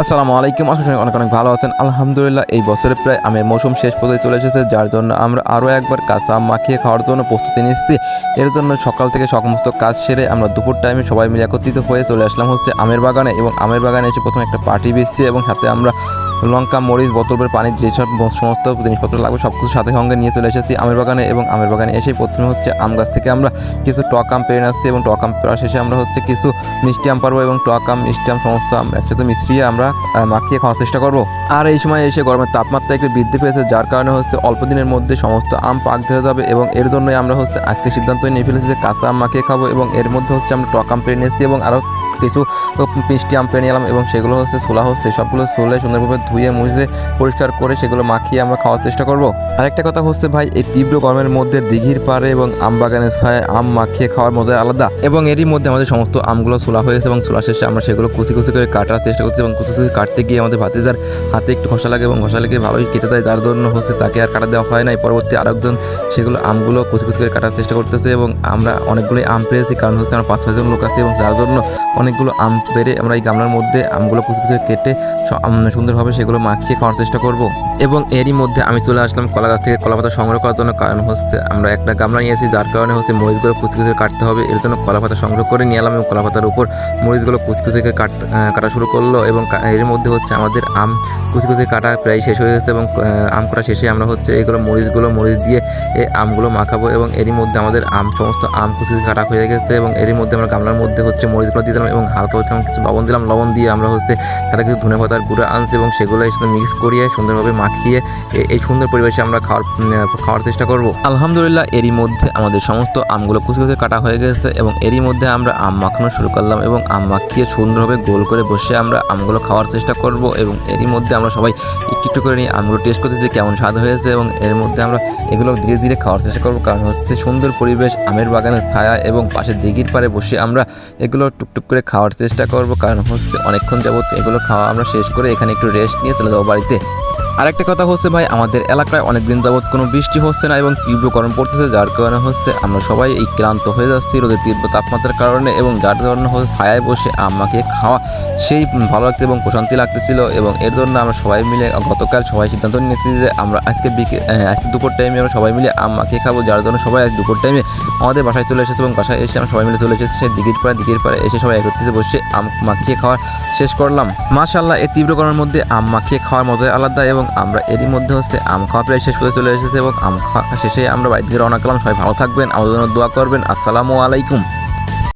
আসসালামু আলাইকুম। আশা করি অনেক অনেক ভালো আছেন। আলহামদুলিল্লাহ, এই বছরে প্রায় আমের মৌসুম শেষ পর্যায়ে চলে এসেছে, যার জন্য আমরা আরও একবার কাঁচা আম মাখিয়ে খাওয়ার জন্য প্রস্তুতি নিচ্ছি। এর জন্য সকাল থেকে সমস্ত কাজ সেরে আমরা দুপুর টাইমে সবাই মিলে একত্রিত হয়ে চলে আসলাম আমের বাগানে, এবং আমের বাগানে এসে প্রথমে একটা পার্টি দিচ্ছি, এবং সাথে আমরা লঙ্কা, মরিচ, বোতলের পানির যেসব সমস্ত জিনিসপত্র লাগবে সব কিছু সাথে সঙ্গে নিয়ে চলে এসেছি আমের বাগানে। এবং আমের বাগানে এসেই প্রথমে আম গাছ থেকে আমরা কিছু টক আম পেড়ে আসছি, এবং টক আম পেড়া শেষে আমরা কিছু মিষ্টি আম পারবো, এবং টক আম, মিষ্টি আম সমস্ত আম একসাথে মিশিয়ে আমরা মাখিয়ে খাওয়ার চেষ্টা করব। আর এই সময় এসে গরমের তাপমাত্রা একটু বৃদ্ধি পেয়েছে, যার কারণে অল্প দিনের মধ্যে সমস্ত আম পাক হয়ে যাবে, এবং এর জন্যই আমরা আজকে সিদ্ধান্ত নিয়ে ফেলেছি যে কাঁচা আম মাখিয়ে খাবো। এবং এর মধ্যে আমরা টক আম পেড়ে নিয়েছি, এবং আরও কিছু মিষ্টি আম পেড়ে নিলাম, এবং সেগুলো ছোলা সবগুলো ছোলে সুন্দরভাবে ধুয়ে মুছে পরিষ্কার করে সেগুলো মাখিয়ে আমরা খাওয়ার চেষ্টা করব। আরেকটা কথা ভাই, এই তীব্র গরমের মধ্যে দিঘির পাড়ে এবং আম বাগানের ছায় আম মাখিয়ে খাওয়ার মজা আলাদা। এবং এরই মধ্যে আমাদের সমস্ত আমগুলো ছোলা হয়েছে, এবং ছোলা শেষে আমরা সেগুলো কুচি কুচি করে কাটার চেষ্টা করছি, এবং কুচি কুচি কাটতে গিয়ে আমাদের ভাতিজার হাতে একটু ঘষা লাগে, এবং ঘষা লেগে ভালোই কেটে যায়, যার জন্য তাকে আর কাটা দেওয়া হয় নাই। পরবর্তী আরেকজন সেগুলো আমগুলো কুচি কুচি করে কাটার চেষ্টা করতেছে, এবং আমরা অনেকগুলোই আম পেয়েছি, কারণ আমরা 5-6 জন লোক আছি, এবং যার জন্য অনেকগুলো আম পেরে আমরা এই গামলার মধ্যে আমগুলো কুচি কুচি কেটে সুন্দরভাবে সেগুলো মাখিয়ে খাওয়ার চেষ্টা করব। এবং এরই মধ্যে আমি চলে আসলাম কলা গাছ থেকে কলা পাতা সংগ্রহ করার জন্য, কারণ আমরা একটা গামলা নিয়েছি, যার কারণে মরিচগুলো কুচি কুচি কাটতে হবে। এর জন্য কলা পাতা সংগ্রহ করে নিয়ে এলাম, এবং কলা পাতার উপর মরিচগুলো কুচি কুচি কাটা শুরু করলো। এবং এর মধ্যে আমাদের আম কুচি কুচি কাটা প্রায় শেষ হয়ে গেছে, এবং আম কাটা শেষে আমরা এগুলো মরিচ দিয়ে এই আমগুলো মাখাবো। এবং এরই মধ্যে আমাদের সমস্ত আম কুচি কুচি কাটা হয়ে গেছে, এবং এরই মধ্যে আমরা গামলার মধ্যে মরিচগুলো দিয়ে দিলাম, এবং হালকা কিছু লবণ দিলাম। লবণ দিয়ে আমরা সাথে কিছু ধনে পাতার গুঁড়ো আনছি, এবং সেগুলো সাথে মিক্স করিয়ে সুন্দরভাবে মাখিয়ে এই সুন্দর পরিবেশে আমরা খাওয়ার চেষ্টা করব। আলহামদুলিল্লাহ, এরই মধ্যে আমাদের সমস্ত আমগুলো কুচি কুচি কাটা হয়ে গেছে, এবং এরই মধ্যে আমরা আম মাখানো শুরু করলাম, এবং আম মাখিয়ে সুন্দরভাবে গোল করে বসে আমরা আমগুলো খাওয়ার চেষ্টা করব। এবং এরই মধ্যে আমরা সবাই একটু একটু করে নিয়ে আমগুলো টেস্ট করতে দিই কেমন স্বাদ হয়েছে, এবং এর মধ্যে আমরা এগুলো ধীরে ধীরে খাওয়ার চেষ্টা করবো, কারণ সুন্দর পরিবেশ, আমের বাগানের ছায়া, এবং পাশে দিঘির পাড়ে বসে আমরা এগুলো টুকটুক করে খাওয়ার চেষ্টা করব, কারণ অনেকক্ষণ যাবত এগুলো খাওয়া আমরা শেষ করে এখানে একটু রেস্ট নিয়ে চলে যাবো বাড়িতে। আরেকটা কথা ভাই, আমাদের এলাকায় অনেকদিন যাবত কোনো বৃষ্টি হচ্ছে না, এবং তীব্র গরম পড়তেছে, যার কারণে আমরা সবাই এই ক্লান্ত হয়ে যাচ্ছি রোদের তীব্র তাপমাত্রার কারণে, এবং যার কারণে ছায়ায় বসে আম মাখিয়ে খাওয়া সেই ভালো লাগছে এবং প্রশান্তি লাগতেছিল। এবং এর জন্য আমরা সবাই মিলে গতকাল সবাই সিদ্ধান্ত নিয়েছি যে আমরা আজকে দুপুর টাইমে আমরা সবাই মিলে আম মাখিয়ে খাবো, যার জন্য সবাই আজ দুপুর টাইমে আমাদের বাসায় চলে এসেছে, এবং বাসায় এসে আমরা সবাই মিলে চলে এসেছি সেই দিঘির পাড়ে এসে সবাই একত্রিত বসে আম মাখিয়ে খাওয়া শেষ করলাম। মাশাআল্লাহ, এই তীব্র গরমের মধ্যে আম মাখিয়ে খাওয়ার মজাই আলাদা। এবং আমরা এরই মধ্যে আম খাওয়া প্রায় শেষ করে চলে এসেছে, এবং আম খাওয়া শেষে আমরা বাড়ি থেকে রওনা করলাম। সবাই ভালো থাকবেন, আমাদের জন্য দোয়া করবেন। আসসালামু আলাইকুম।